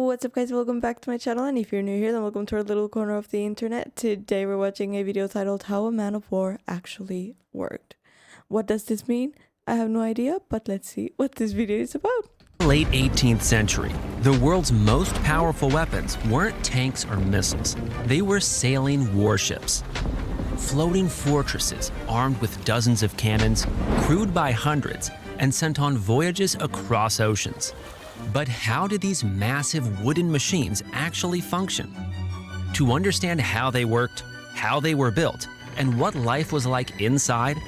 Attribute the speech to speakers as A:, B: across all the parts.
A: what's up guys, welcome back to my channel, and if you're new here then welcome to our little corner of the internet. Today we're watching a video titled How a Man of War Actually Worked. What does this mean? I have no idea, but let's see what this video is about.
B: Late 18th century, the world's most powerful weapons weren't tanks or missiles. They were sailing warships. Floating fortresses armed with dozens of cannons, crewed by hundreds, and sent on voyages across oceans. But how did these massive wooden machines actually function? To understand how they worked, how they were built, and what life was like inside,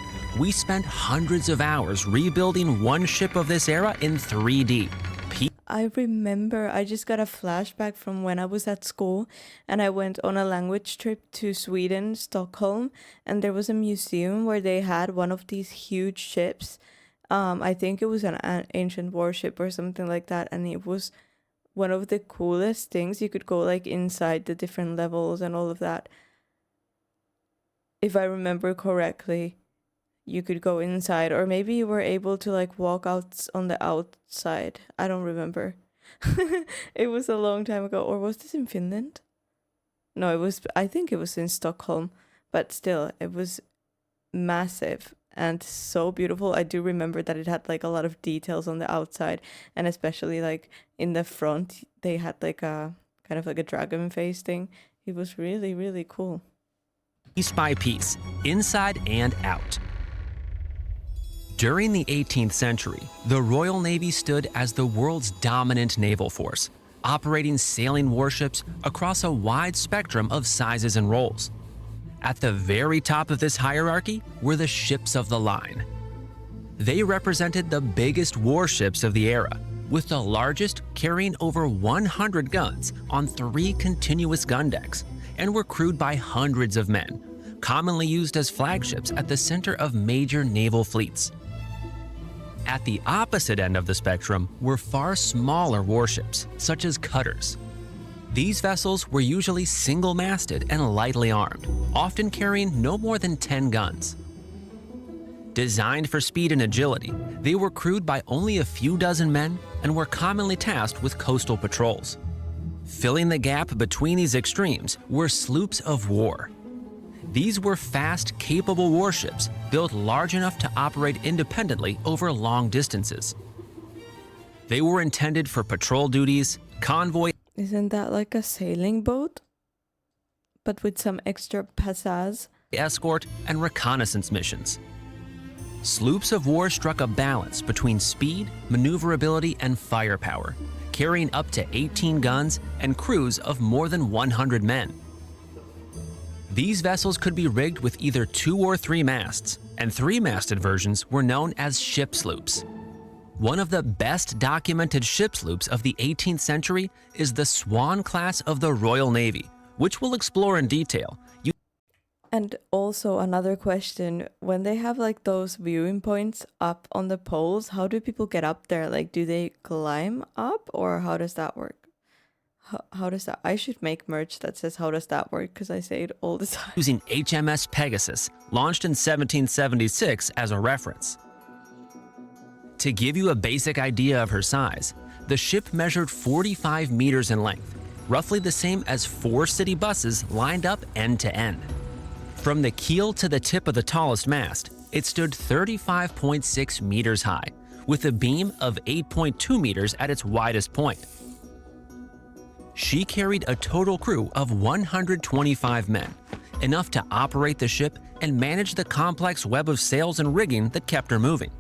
B: we spent hundreds of hours rebuilding one ship of this era in 3D.
A: I remember I just got a flashback from when I was at school and I went on a language trip to Sweden, Stockholm, and there was a museum where they had one of these huge ships. I think it was an ancient warship or something like that, and it was one of the coolest things. You could go like inside the different levels and all of that. If I remember correctly, you could go inside, or maybe you were able to like walk out on the outside. I don't remember. It was a long time ago. Or was this in Finland? No, I think it was in Stockholm, but still it was massive and so beautiful. I do remember that it had like a lot of details on the outside, and especially like in the front they had like a kind of like a dragon face thing. It was really, really cool.
B: Piece by piece, inside and out. During the 18th century, the Royal Navy stood as the world's dominant naval force, operating sailing warships across a wide spectrum of sizes and roles. At the very top of this hierarchy were the ships of the line. They represented the biggest warships of the era, with the largest carrying over 100 guns on 3 continuous gun decks, and were crewed by hundreds of men, commonly used as flagships at the center of major naval fleets. At the opposite end of the spectrum were far smaller warships, such as cutters. These vessels were usually single-masted and lightly armed, often carrying no more than 10 guns. Designed for speed and agility, they were crewed by only a few dozen men and were commonly tasked with coastal patrols. Filling the gap between these extremes were sloops of war. These were fast, capable warships built large enough to operate independently over long distances. They were intended for patrol duties, convoy.
A: Isn't that like a sailing boat? But with some extra pizzazz?
B: Escort, and reconnaissance missions. Sloops of war struck a balance between speed, maneuverability, and firepower, carrying up to 18 guns and crews of more than 100 men. These vessels could be rigged with either 2 or 3 masts, and 3-masted versions were known as ship sloops. One of the best documented ship sloops of the 18th century is the Swan class of the Royal Navy, which we'll explore in detail.
A: And also another question, when they have like those viewing points up on the poles, how do people get up there? Like, do they climb up, or how does that work? How does that? I should make merch that says how does that work, because I say it all the time.
B: Using HMS Pegasus, launched in 1776 as a reference. To give you a basic idea of her size, the ship measured 45 meters in length, roughly the same as 4 city buses lined up end to end. From the keel to the tip of the tallest mast, it stood 35.6 meters high, with a beam of 8.2 meters at its widest point. She carried a total crew of 125 men, enough to operate the ship and manage the complex web of sails and rigging that kept her moving.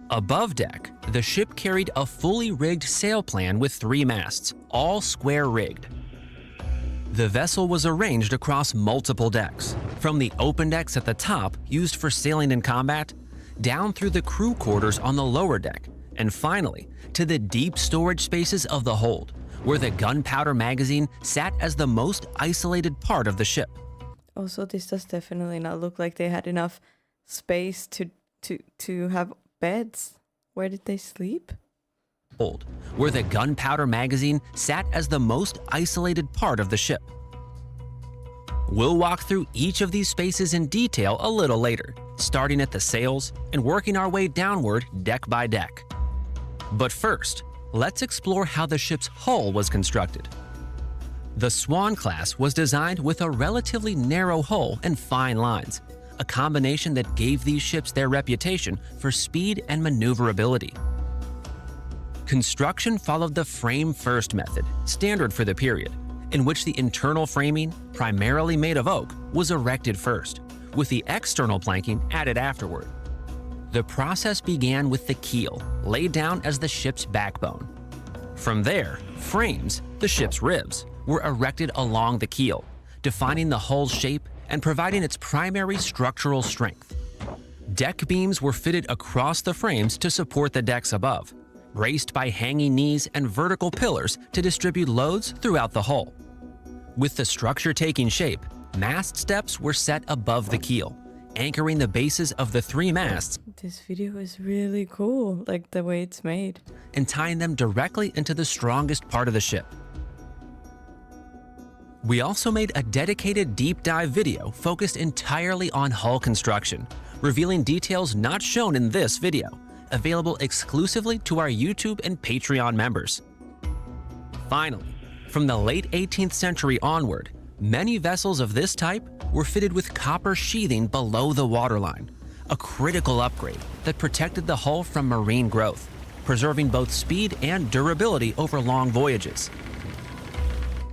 B: Above deck, the ship carried a fully rigged sail plan with 3 masts, all square rigged. The vessel was arranged across multiple decks, from the open decks at the top used for sailing and combat, down through the crew quarters on the lower deck, and finally to the deep storage spaces of the hold, where the gunpowder magazine sat as the most isolated part of the ship.
A: Also, this does definitely not look like they had enough space to have beds. Where did they sleep?
B: Hold, where the gunpowder magazine sat as the most isolated part of the ship. We'll walk through each of these spaces in detail a little later, starting at the sails and working our way downward deck by deck. But first, let's explore how the ship's hull was constructed. The Swan class was designed with a relatively narrow hull and fine lines, a combination that gave these ships their reputation for speed and maneuverability. Construction followed the frame-first method, standard for the period, in which the internal framing, primarily made of oak, was erected first, with the external planking added afterward. The process began with the keel, laid down as the ship's backbone. From there, frames, the ship's ribs, were erected along the keel, defining the hull's shape and providing its primary structural strength. Deck beams were fitted across the frames to support the decks above, braced by hanging knees and vertical pillars to distribute loads throughout the hull. With the structure taking shape, mast steps were set above the keel, anchoring the bases of the three masts.
A: This video is really cool, like the way it's made.
B: And tying them directly into the strongest part of the ship. We also made a dedicated deep dive video focused entirely on hull construction, revealing details not shown in this video, available exclusively to our YouTube and Patreon members. Finally, from the late 18th century onward, many vessels of this type were fitted with copper sheathing below the waterline, a critical upgrade that protected the hull from marine growth, preserving both speed and durability over long voyages.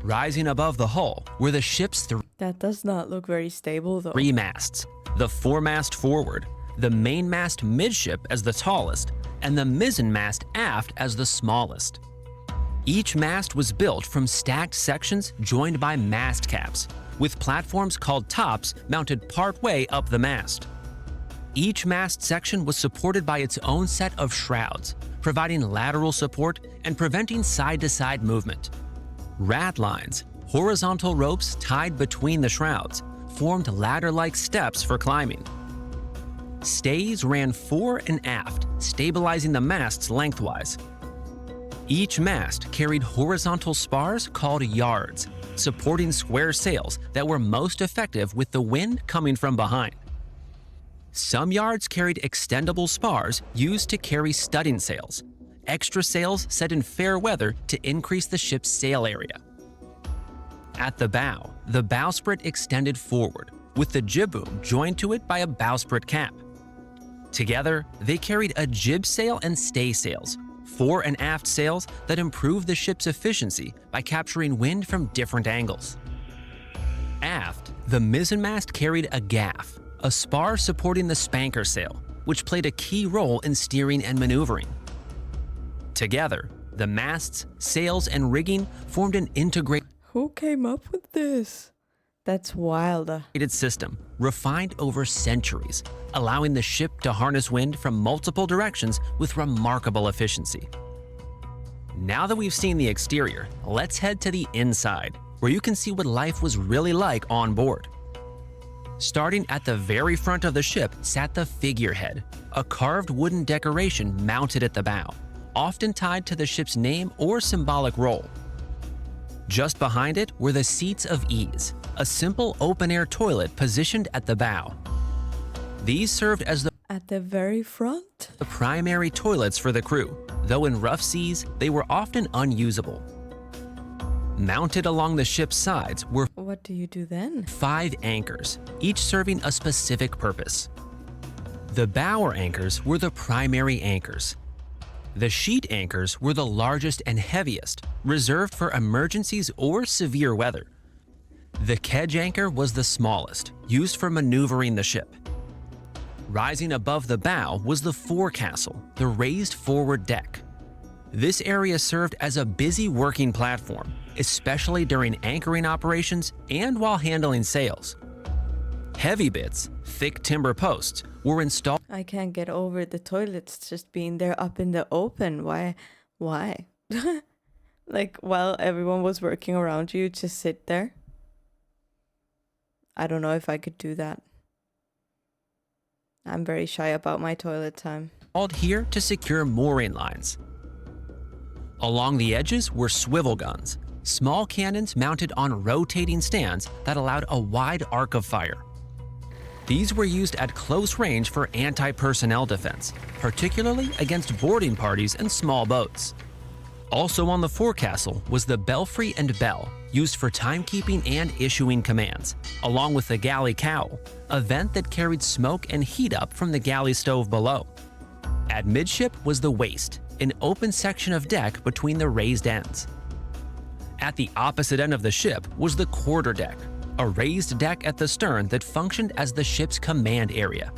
B: Rising above the hull were the ship's
A: That does not look very stable though.
B: three masts, the foremast forward, the mainmast midship as the tallest, and the mizzenmast aft as the smallest. Each mast was built from stacked sections joined by mast caps, with platforms called tops mounted partway up the mast. Each mast section was supported by its own set of shrouds, providing lateral support and preventing side-to-side movement. Ratlines, horizontal ropes tied between the shrouds, formed ladder-like steps for climbing. Stays ran fore and aft, stabilizing the masts lengthwise. Each mast carried horizontal spars called yards, supporting square sails that were most effective with the wind coming from behind. Some yards carried extendable spars used to carry studding sails, extra sails set in fair weather to increase the ship's sail area. At the bowsprit extended forward, with the jib boom joined to it by a bowsprit cap. Together, they carried a jib sail and stay sails, fore and aft sails that improved the ship's efficiency by capturing wind from different angles. Aft, the mizzenmast carried a gaff, a spar supporting the spanker sail, which played a key role in steering and maneuvering. Together, the masts, sails, and rigging formed an integrated
A: Who came up with this? That's wild.
B: system, refined over centuries, allowing the ship to harness wind from multiple directions with remarkable efficiency. Now that we've seen the exterior, let's head to the inside, where you can see what life was really like on board. Starting at the very front of the ship sat the figurehead, a carved wooden decoration mounted at the bow, often tied to the ship's name or symbolic role. Just behind it were the seats of ease, a simple open-air toilet positioned at the bow. These served as the
A: At the very front?
B: primary toilets for the crew, though in rough seas, they were often unusable. Mounted along the ship's sides were
A: What do you do then?
B: 5 anchors, each serving a specific purpose. The bower anchors were the primary anchors. The sheet anchors were the largest and heaviest, reserved for emergencies or severe weather. The kedge anchor was the smallest, used for maneuvering the ship. Rising above the bow was the forecastle, the raised forward deck. This area served as a busy working platform, especially during anchoring operations and while handling sails. Heavy bits, thick timber posts, were installed
A: I can't get over the toilets just being there up in the open. Why? Like while everyone was working around you, just sit there. I don't know if I could do that. I'm very shy about my toilet time.
B: here to secure mooring lines. Along the edges were swivel guns, small cannons mounted on rotating stands that allowed a wide arc of fire. These were used at close range for anti-personnel defense, particularly against boarding parties and small boats. Also on the forecastle was the belfry and bell, used for timekeeping and issuing commands, along with the galley cowl, a vent that carried smoke and heat up from the galley stove below. At midship was the waist, an open section of deck between the raised ends. At the opposite end of the ship was the quarterdeck, a raised deck at the stern that functioned as the ship's command area.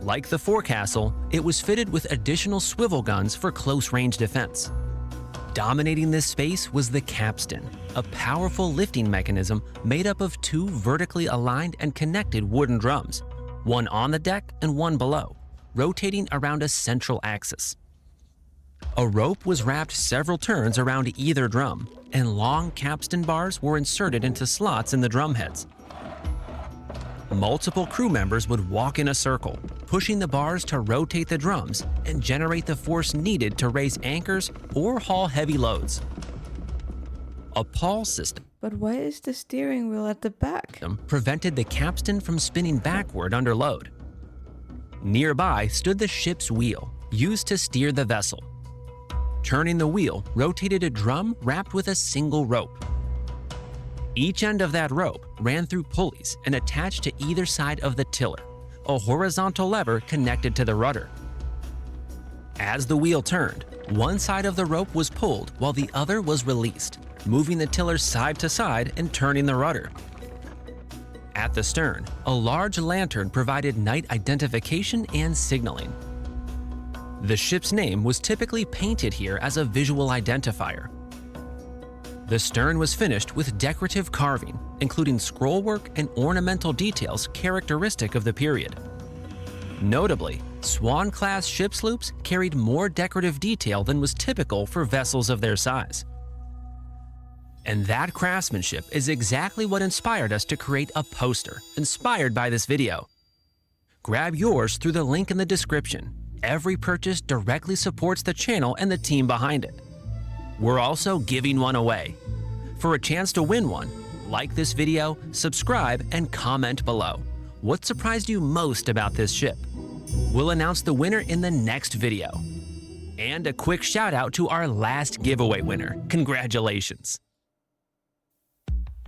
B: Like the forecastle, it was fitted with additional swivel guns for close-range defense. Dominating this space was the capstan, a powerful lifting mechanism made up of two vertically aligned and connected wooden drums, one on the deck and one below, rotating around a central axis. A rope was wrapped several turns around either drum, and long capstan bars were inserted into slots in the drumheads. Multiple crew members would walk in a circle, pushing the bars to rotate the drums and generate the force needed to raise anchors or haul heavy loads. A pawl system
A: But why is the steering wheel at the back?
B: prevented the capstan from spinning backward under load. Nearby stood the ship's wheel, used to steer the vessel. Turning the wheel rotated a drum wrapped with a single rope. Each end of that rope ran through pulleys and attached to either side of the tiller, a horizontal lever connected to the rudder. As the wheel turned, one side of the rope was pulled while the other was released, moving the tiller side to side and turning the rudder. At the stern, a large lantern provided night identification and signaling. The ship's name was typically painted here as a visual identifier. The stern was finished with decorative carving, including scrollwork and ornamental details characteristic of the period. Notably, Swan-class ship sloops carried more decorative detail than was typical for vessels of their size. And that craftsmanship is exactly what inspired us to create a poster inspired by this video. Grab yours through the link in the description. Every purchase directly supports the channel and the team behind it. We're also giving one away. For a chance to win one, like this video, subscribe, and comment below. What surprised you most about this ship? We'll announce the winner in the next video. And a quick shout out to our last giveaway winner. Congratulations!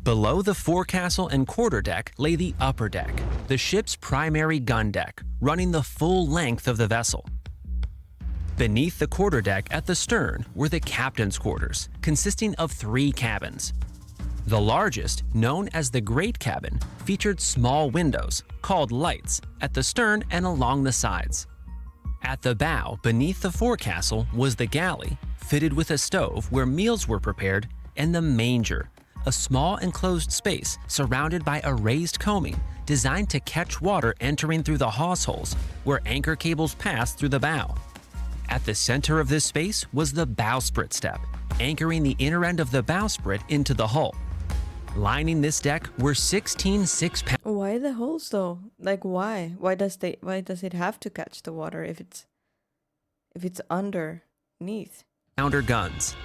B: Below the forecastle and quarterdeck lay the upper deck, the ship's primary gun deck, running the full length of the vessel. Beneath the quarterdeck at the stern were the captain's quarters, consisting of 3 cabins. The largest, known as the Great Cabin, featured small windows, called lights, at the stern and along the sides. At the bow, beneath the forecastle, was the galley, fitted with a stove where meals were prepared, and the manger, a small enclosed space surrounded by a raised coaming designed to catch water entering through the hawse holes where anchor cables passed through the bow. At the center of this space was the bowsprit step, anchoring the inner end of the bowsprit into the hull. Lining this deck were 16 6-pound
A: Why the holes though? Like why? Why does it have to catch the water if it's underneath?
B: guns.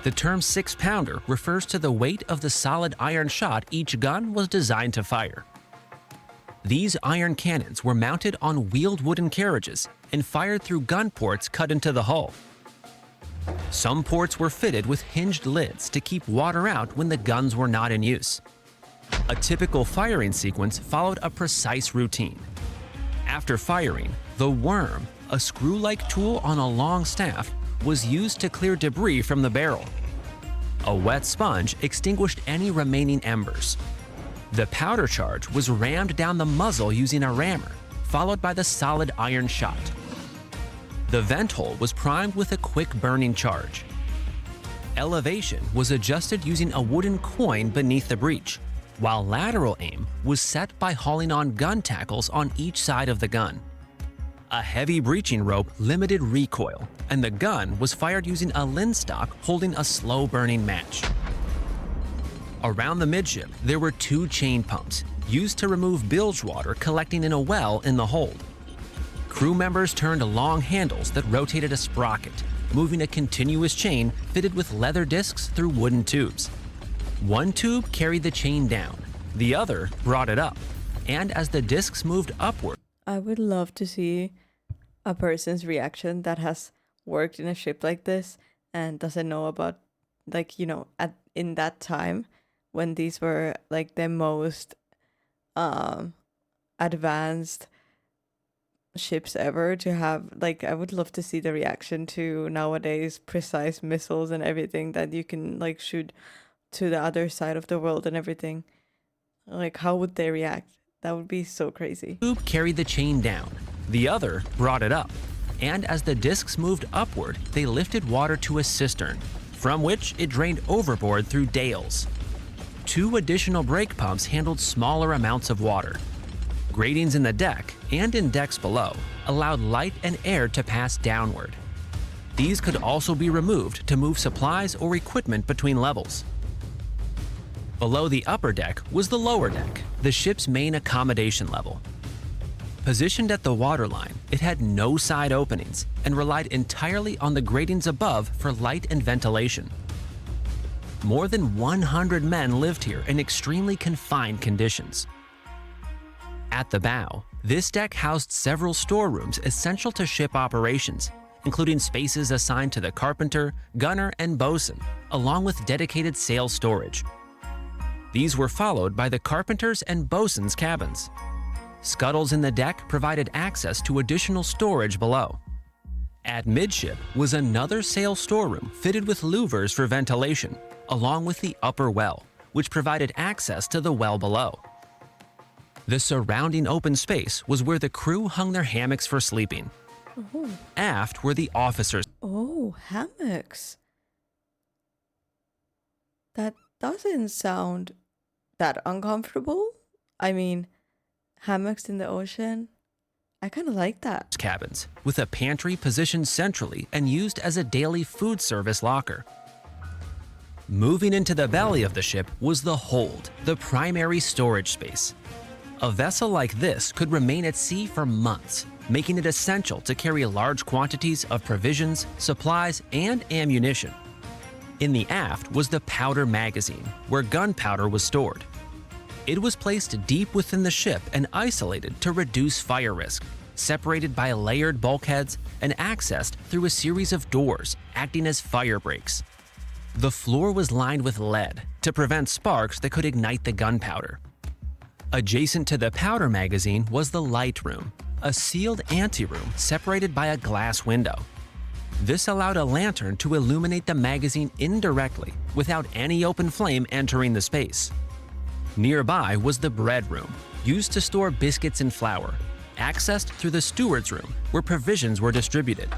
B: The term 6-pounder refers to the weight of the solid iron shot each gun was designed to fire. These iron cannons were mounted on wheeled wooden carriages and fired through gun ports cut into the hull. Some ports were fitted with hinged lids to keep water out when the guns were not in use. A typical firing sequence followed a precise routine. After firing, the worm, a screw-like tool on a long staff, was used to clear debris from the barrel. A wet sponge extinguished any remaining embers. The powder charge was rammed down the muzzle using a rammer, followed by the solid iron shot. The vent hole was primed with a quick burning charge. Elevation was adjusted using a wooden coin beneath the breech, while lateral aim was set by hauling on gun tackles on each side of the gun. A heavy breeching rope limited recoil, and the gun was fired using a linstock holding a slow-burning match. Around the midship, there were 2 chain pumps, used to remove bilge water collecting in a well in the hold. Crew members turned long handles that rotated a sprocket, moving a continuous chain fitted with leather discs through wooden tubes. One tube carried the chain down, the other brought it up, and as the discs moved upward,
A: I would love to see a person's reaction that has worked in a ship like this and doesn't know about, like, at in that time when these were like the most um advanced ships ever to have, like, I would love to see the reaction to nowadays precise missiles and everything that you can like shoot to the other side of the world and everything. Like, how would they react? That would be so crazy.
B: Tube carried the chain down, the other brought it up, and as the discs moved upward, they lifted water to a cistern, from which it drained overboard through dales. 2 additional brake pumps handled smaller amounts of water. Gratings in the deck and in decks below allowed light and air to pass downward. These could also be removed to move supplies or equipment between levels. Below the upper deck was the lower deck, the ship's main accommodation level. Positioned at the waterline, it had no side openings and relied entirely on the gratings above for light and ventilation. More than 100 men lived here in extremely confined conditions. At the bow, this deck housed several storerooms essential to ship operations, including spaces assigned to the carpenter, gunner, and bosun, along with dedicated sail storage. These were followed by the carpenter's and bosun's cabins. Scuttles in the deck provided access to additional storage below. At midship was another sail storeroom fitted with louvers for ventilation, along with the upper well, which provided access to the well below. The surrounding open space was where the crew hung their hammocks for sleeping.
A: Oh,
B: Aft were the officers.
A: oh, hammocks. That doesn't sound that uncomfortable. I mean, hammocks in the ocean. I kind of like that.
B: Cabins, with a pantry positioned centrally and used as a daily food service locker. Moving into the belly of the ship was the hold, the primary storage space. A vessel like this could remain at sea for months, making it essential to carry large quantities of provisions, supplies, and ammunition. In the aft was the powder magazine, where gunpowder was stored. It was placed deep within the ship and isolated to reduce fire risk, separated by layered bulkheads and accessed through a series of doors acting as fire breaks. The floor was lined with lead to prevent sparks that could ignite the gunpowder. Adjacent to the powder magazine was the light room, a sealed anteroom separated by a glass window. This allowed a lantern to illuminate the magazine indirectly without any open flame entering the space. Nearby was the bread room, used to store biscuits and flour, accessed through the steward's room where provisions were distributed.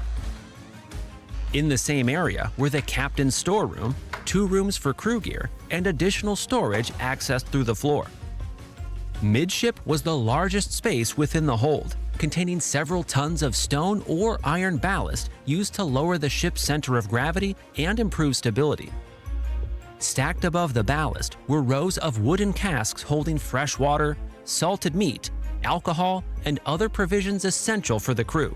B: In the same area were the captain's storeroom, 2 rooms for crew gear, and additional storage accessed through the floor. Midship was the largest space within the hold, containing several tons of stone or iron ballast used to lower the ship's center of gravity and improve stability. Stacked above the ballast were rows of wooden casks holding fresh water, salted meat, alcohol, and other provisions essential for the crew.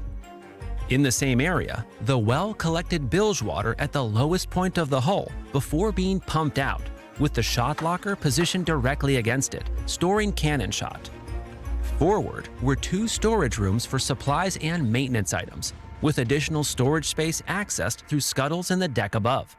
B: In the same area, the well collected bilge water at the lowest point of the hull before being pumped out, with the shot locker positioned directly against it, storing cannon shot. Forward were 2 storage rooms for supplies and maintenance items, with additional storage space accessed through scuttles in the deck above.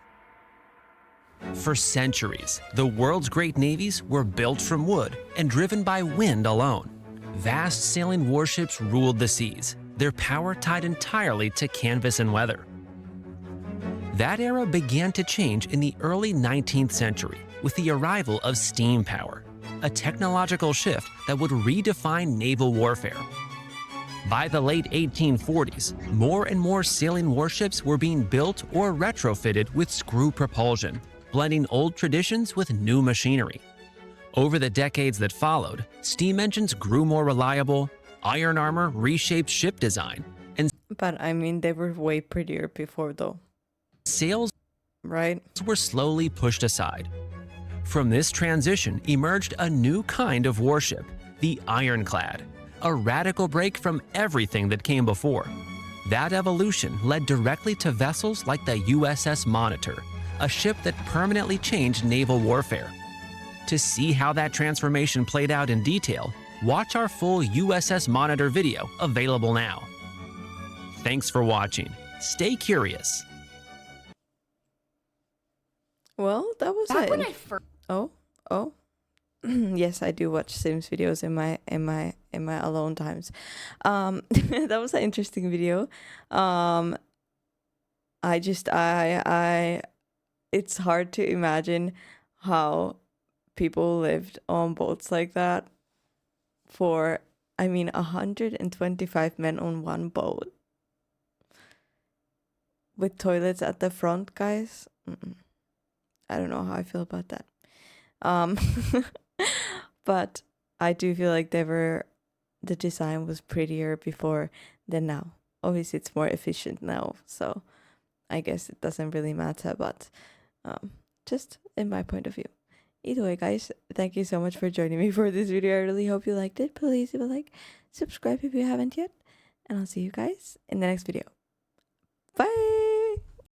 B: For centuries, the world's great navies were built from wood and driven by wind alone. Vast sailing warships ruled the seas, their power tied entirely to canvas and weather. That era began to change in the early 19th century with the arrival of steam power, a technological shift that would redefine naval warfare. By the late 1840s, more and more sailing warships were being built or retrofitted with screw propulsion, blending old traditions with new machinery. Over the decades that followed, steam engines grew more reliable, iron armor reshaped ship design, and
A: But I mean, they were way prettier before, though,
B: sails
A: right?
B: were slowly pushed aside. From this transition emerged a new kind of warship, the ironclad, a radical break from everything that came before. That evolution led directly to vessels like the USS Monitor, a ship that permanently changed naval warfare. To see how that transformation played out in detail, watch our full USS Monitor video available now. Thanks for watching. Stay curious.
A: Well, that was
C: Back when
A: it.
C: I first
A: Oh, oh. Yes, I do watch Sims videos in my alone times. That was an interesting video. Um, I just I it's hard to imagine how people lived on boats like that for, I mean, 125 men on one boat with toilets at the front, guys. I don't know how I feel about that. Um, but I do feel like the design was prettier before than now. Obviously, it's more efficient now, so I guess it doesn't really matter, but just in my point of view. Either way, guys, thank you so much for joining me for this video. I really hope you liked it. Please leave a like, subscribe if you haven't yet, and I'll see you guys in the next video. Bye!